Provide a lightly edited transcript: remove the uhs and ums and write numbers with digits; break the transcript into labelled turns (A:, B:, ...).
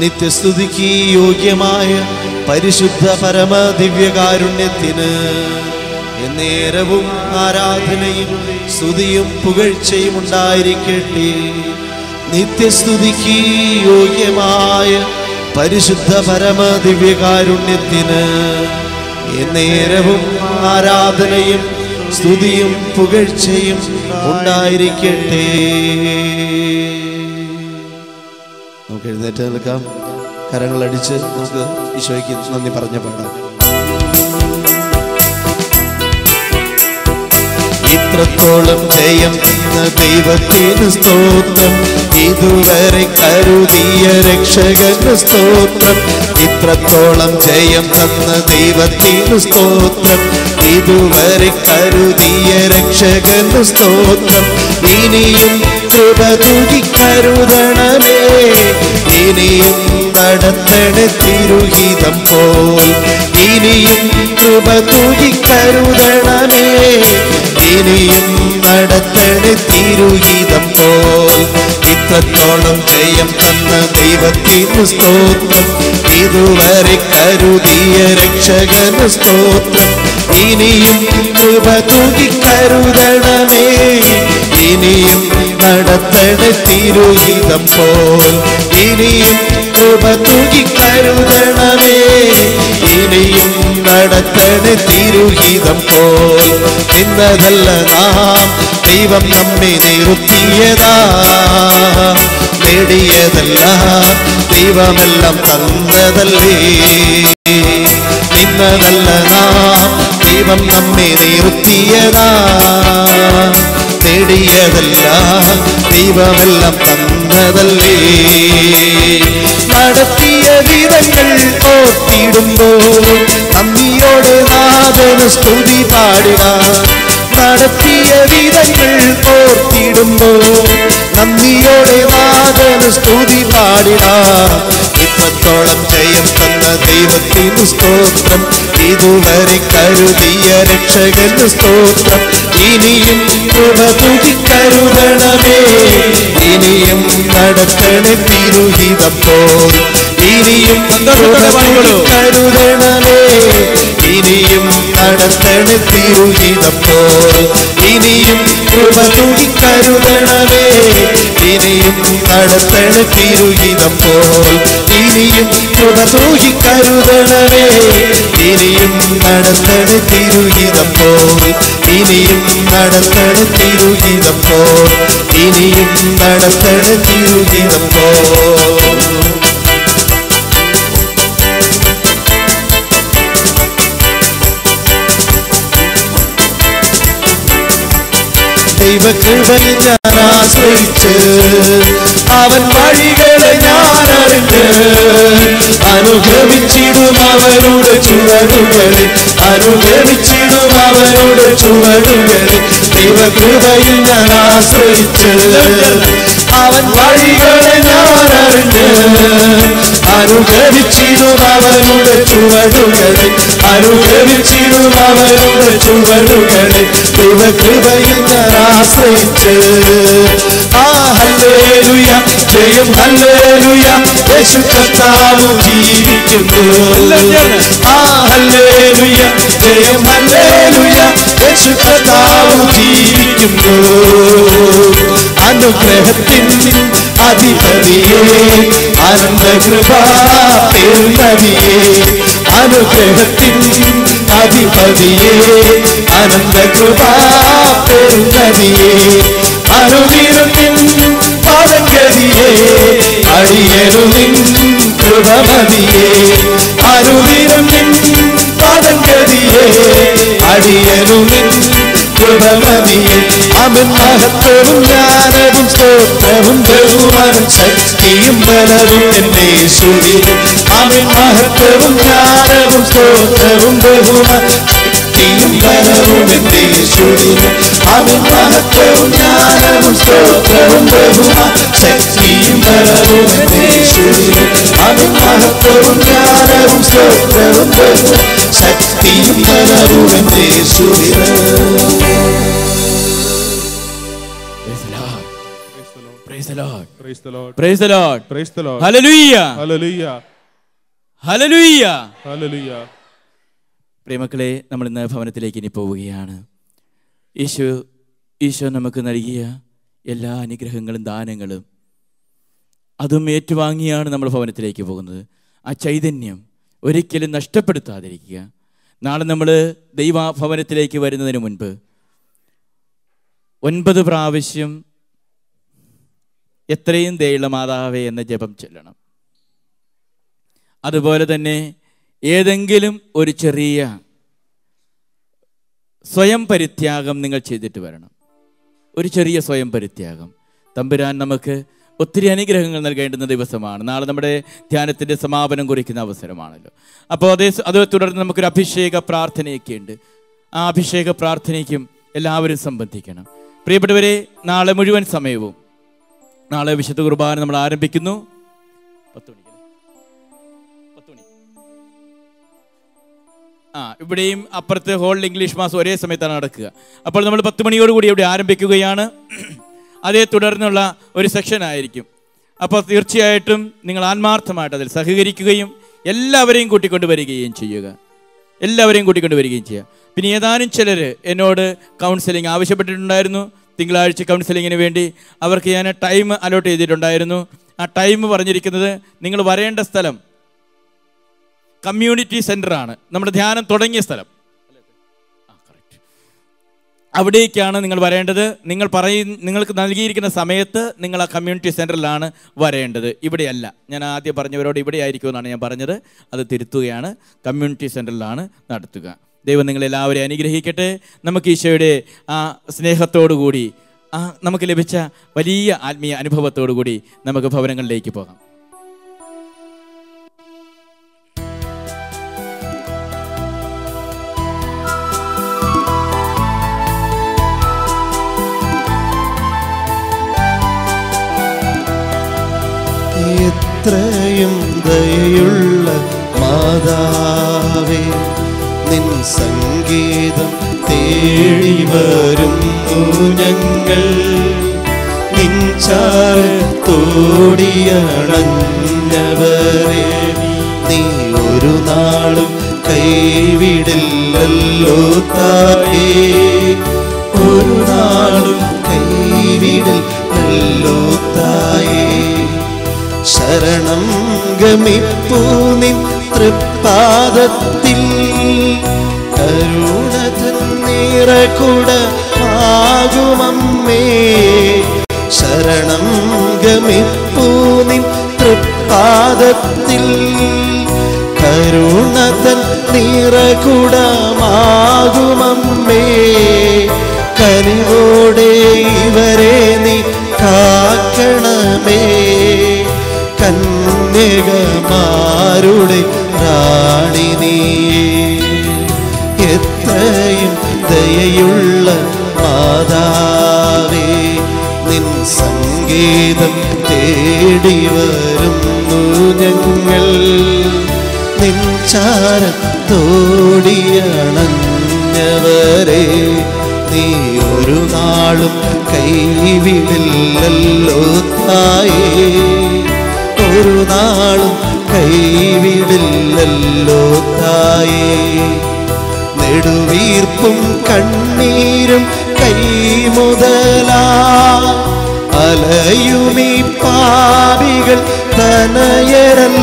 A: നിത്യസ്തുതിക്ക് യോഗ്യമായ പരിശുദ്ധ പരമ ദിവ്യകാരുണ്യത്തിന് എന്നേരവും ആരാധനയും സ്തുതിയും പുകഴ്ചയും ഉണ്ടായിരിക്കട്ടെ. നിത്യസ്തുതിക്ക് യോഗ്യമായ പരിശുദ്ധ പരമ ദിവ്യകാരുണ്യത്തിന് എന്നേരവും ആരാധനയും സ്തുതിയും പുകഴ്ചയും ഉണ്ടായിരിക്കട്ടെ. നമുക്ക് എഴുന്നേറ്റ് നിൽക്കാം. കരങ്ങളടിച്ച് നമുക്ക് ഈശോയ്ക്ക് നന്ദി പറഞ്ഞ പാടാം. ഇത്രത്തോളം ജയം തന്ന ദൈവത്തിന് സ്തോത്രം, ഇതുവരെ കരുതിയ രക്ഷകന് സ്തോത്രം. ഇത്രത്തോളം ജയം തന്ന ദൈവത്തിന് സ്തോത്രം, ഇതുവരെ കരുതിയ രക്ഷകന് സ്തോത്രം. ഇനിയും കൃപ തൂകി കരുതണമേ, ഇനിയും നടത്തണ തിരുഹിതം പോൽ. ഇനിയും കൃപ തൂകി കരുതണമേ, ഇനിയും നടത്തണ തിരുഹിതം പോൽ. ഇത്രത്തോളം ജയം തന്ന ദൈവത്തിന് സ്തോത്രം, ഇതുവരെ കരുതിയ രക്ഷകന് സ്തോത്രം. ഇനിയും കൃപ തൂകി കരുതണമേ, ഇനിയും നടത്തണ തിരുഹിതം പോൽ. ഇനിയും കൃപ തൂകി കരുതണമേ, ഇനിയും നടത്തണ തിരുഹിതം പോൽ. ഇന്നതല്ല നാം ദൈവം നമ്മെ നിർത്തിയതാ, നേടിയതല്ല ദൈവമെല്ലാം തന്നതല്ലേ. ഇന്നതല്ല നാം ദൈവം നമ്മെ നിർത്തിയതാ, നേടിയതല്ല ദൈവമെല്ലാം തന്നതല്ലേ. നടത്തിയ വിധങ്ങൾ ഓർത്തിടുമ്പോൾ നന്ദിയോടെ നാഥന് സ്തുതി പാടിടാം. നടത്തിയ വിധങ്ങൾ ഓർത്തിടുമ്പോൾ നന്ദിയോടെ നാഥന് സ്തുതി പാടിടാം. ഇത്രത്തോളം ജയം തന്ന ദൈവത്തിന് സ്തോത്രം, ഇതുവരെ കരുതിയ രക്ഷകന് സ്തോത്രം. ഇനിയും കൃപ തൂകി കരുതണമേ, ഇനിയും നടത്തണ തിരുഹിതം പോൽ. ഇനിയും കൃപ തൂകി കരുതണമേ, ഇനിയും നടത്തണ തിരുഹിതം പോൽ. ഇനിയും കൃപ തൂകി കരുതണമേ, ഇനിയും നടത്തണ തിരുഹിതം പോൽ. ഇനിയും കൃപ തൂകി കരുതണമേ, ഇനിയും നടത്തണ തിരുഹിതം പോൽ. ഇനിയും നടത്തണ തിരുഹിതം പോൽ. ഇനിയും നടത്തണ തിരുഹിതം പോൽ. ദൈവകൃപയിൽ ഞാൻ ആശ്രയിച്ച് അവൻ വഴികളെ ഞാൻ അറിഞ്ഞ് അനുഗമിച്ചിടും അവരുടെ ചുവടുകളിൽ, അനുഗമിച്ചിടും അവരുടെ ചുവടുകളിൽ. ദൈവകൃപയിൽ ഞാൻ ആശ്രയിച്ച് അവൻ വഴികളെ ഞാൻ അറിഞ്ഞ് അനുഗമിച്ചിടും അവരുടെ ചുവടുകളിൽ, അനുഗമിച്ചിടും അവരുടെ ചുവടുകളിൽ. ദൈവകൃപയിൽ ഞാൻ ആശ്രയിച്ച് ഹല്ലേലൂയ ജയം ഹല്ലേലൂയ, യേശു കർത്താവ് ജീവിക്കുന്നു. ഹല്ലേലൂയ ജയം ഹല്ലേലൂയ, യേശു കർത്താവ് ജീവിക്കുന്നു. അനുഗ്രഹത്തിൻ അധിപതിയേ അനന്തകൃപാ പെരുന്നതിയേ, അനുഗ്രഹത്തിൻ അധിപതിയേ അനന്തകൃപാ പെരുന്നതിയേ. അനുദിനം പാദഗതിയേ അടിയനുമിൻ കൃപമതിയേ, അനുദിനം പാദഗതിയേ അടിയനുമിൻ കൃപമതിയേ. അവൻ മഹത്വവും ജ്ഞാനവും സ്തോത്രവും ബഹുമാനം ശക്തിയും ബലവും എന്നെ യേശുവിനും. അവൻ മഹത്വവും ജ്ഞാനവും സ്തോത്രവും ബഹുമാനം ശക്തിയും ബലവും എന്നെ യേശുവിനും. അവൻ മഹത്വവും ജ്ഞാനവും സ്തോത്രവും ബഹുമാനം ശക്തിയും ബലവും എന്നെ യേശുവിനും. അവൻ മഹത്വവും ജ്ഞാനവും സ്തോത്രവും ബഹുമാനം ശക്തിയും ബലവും എന്നെ യേശുവിനും. Praise the Lord.
B: Praise the Lord.
C: Praise the Lord.
B: Hallelujah.
C: Hallelujah.
B: Hallelujah.
C: Hallelujah.
B: പ്രിയമക്കളെ, നമ്മൾ ഇന്ന് ഭവനത്തിലേക്ക് ഇനി പോവുകയാണ്. ഈശോ നമുക്ക് നൽകിയ എല്ലാ അനുഗ്രഹങ്ങളും ദാനങ്ങളും അതും ഏറ്റുവാങ്ങിയാണ് നമ്മൾ ഭവനത്തിലേക്ക് പോകുന്നത്. ആ ചൈതന്യം ഒരിക്കലും നഷ്ടപ്പെടുത്താതിരിക്കുക. നാളെ നമ്മൾ ദൈവഭവനത്തിലേക്ക് വരുന്നതിന് മുൻപ് 9 പ്രാവശ്യം എത്രയും ദയുള്ള മാതാവേ എന്ന ജപം ചൊല്ലണം. അതുപോലെ തന്നെ ഏതെങ്കിലും ഒരു ചെറിയ സ്വയം പരിത്യാഗം നിങ്ങൾ ചെയ്തിട്ട് വരണം. ഒരു ചെറിയ സ്വയം പരിത്യാഗം. തമ്പുരാൻ നമുക്ക് ഒത്തിരി അനുഗ്രഹങ്ങൾ നൽകേണ്ടുന്ന ദിവസമാണ്. നാളെ നമ്മുടെ ധ്യാനത്തിൻ്റെ സമാപനം കുറിക്കുന്ന അവസരമാണല്ലോ. അപ്പോൾ അത് തുടർന്ന് നമുക്കൊരു അഭിഷേക പ്രാർത്ഥനയൊക്കെ ഉണ്ട്. ആ അഭിഷേക പ്രാർത്ഥനയ്ക്കും എല്ലാവരും സംബന്ധിക്കണം. പ്രിയപ്പെട്ടവരെ, നാളെ മുഴുവൻ സമയവും, നാളെ വിശുദ്ധ കുർബാന നമ്മൾ ആരംഭിക്കുന്നു 10 മണിക്ക്. ഇവിടെയും അപ്പുറത്ത് ഹോളിൽ ഇംഗ്ലീഷ് മാസം ഒരേ സമയത്താണ് നടക്കുക. അപ്പോൾ നമ്മൾ 10 മണിയോടുകൂടി ഇവിടെ ആരംഭിക്കുകയാണ്. അതേ തുടർന്നുള്ള ഒരു സെക്ഷൻ ആയിരിക്കും. അപ്പോൾ തീർച്ചയായിട്ടും നിങ്ങൾ ആത്മാർത്ഥമായിട്ട് അതിൽ സഹകരിക്കുകയും എല്ലാവരെയും കൂട്ടിക്കൊണ്ട് വരികയും ചെയ്യുക. പിന്നെ ഏതാനും ചിലർ എന്നോട് കൗൺസിലിംഗ് ആവശ്യപ്പെട്ടിട്ടുണ്ടായിരുന്നു. തിങ്കളാഴ്ച കൗൺസിലിങ്ങിന് വേണ്ടി അവർക്ക് ഞാൻ ടൈം അലോട്ട് ചെയ്തിട്ടുണ്ടായിരുന്നു. ആ ടൈം പറഞ്ഞിരിക്കുന്നത് നിങ്ങൾ വരേണ്ട സ്ഥലം കമ്മ്യൂണിറ്റി സെൻ്ററാണ്. നമ്മുടെ ധ്യാനം തുടങ്ങിയ സ്ഥലം അവിടേക്കാണ് നിങ്ങൾ വരേണ്ടത്. നിങ്ങൾക്ക് നൽകിയിരിക്കുന്ന സമയത്ത് നിങ്ങൾ ആ കമ്മ്യൂണിറ്റി സെൻറ്ററിലാണ് വരേണ്ടത്. ഇവിടെയല്ല. ഞാൻ ആദ്യം പറഞ്ഞവരോട് ഇവിടെ ആയിരിക്കുമെന്നാണ് ഞാൻ പറഞ്ഞത്. അത് തിരുത്തുകയാണ്. കമ്മ്യൂണിറ്റി സെൻറ്ററിലാണ് നടത്തുക. ദൈവം നിങ്ങളെല്ലാവരെയും അനുഗ്രഹിക്കട്ടെ. നമുക്ക് ഈശോയുടെ ആ സ്നേഹത്തോടു കൂടി, നമുക്ക് ലഭിച്ച വലിയ ആത്മീയ അനുഭവത്തോടു കൂടി നമുക്ക് ഭവനങ്ങളിലേക്ക് പോകാം.
A: എത്രയും ദയയുള്ള മാതാവേ, നിൻ സംഗീതം തേടി വരുന്നു ഞങ്ങൾ. നിൻ ചാരത്തോടിയണഞ്ഞവരെ നീ ഒരു നാളും കൈവിടില്ലല്ലോ തായേ, ഒരു നാളും കൈവിടില്ലല്ലോ തായേ. ശരണം ഗമിപ്പൂ നിൻ തൃപ്പാദത്തിൽ, കരുണതൻ നിറകുടമാകുമമ്മേ. ശരണം ഗമിപ്പൂ നിൻ തൃപ്പാദത്തിൽ, കരുണതൻ നിറകുടമാകുമമ്മേ. കനിവോടെ ഇവരെ നീ കാക്കണമേ, കന്യകമാരുടെ റാണി നീയേ. എത്രയും ദയയുള്ള മാതാവേ, നിൻ സംഗീതം തേടി വരുന്നു ഞങ്ങൾ. നിൻ ചാരത്തോടിയണഞ്ഞവരെ നീ ഒരു നാളും കൈവിടില്ലല്ലോ തായേ, ഒരു നാളും കൈവിടില്ലല്ലോ തായേ. നെടുവീർപ്പും കണ്ണീരും കൈമുതലാ അലയുമീ പാപികൾ തനയരല്ല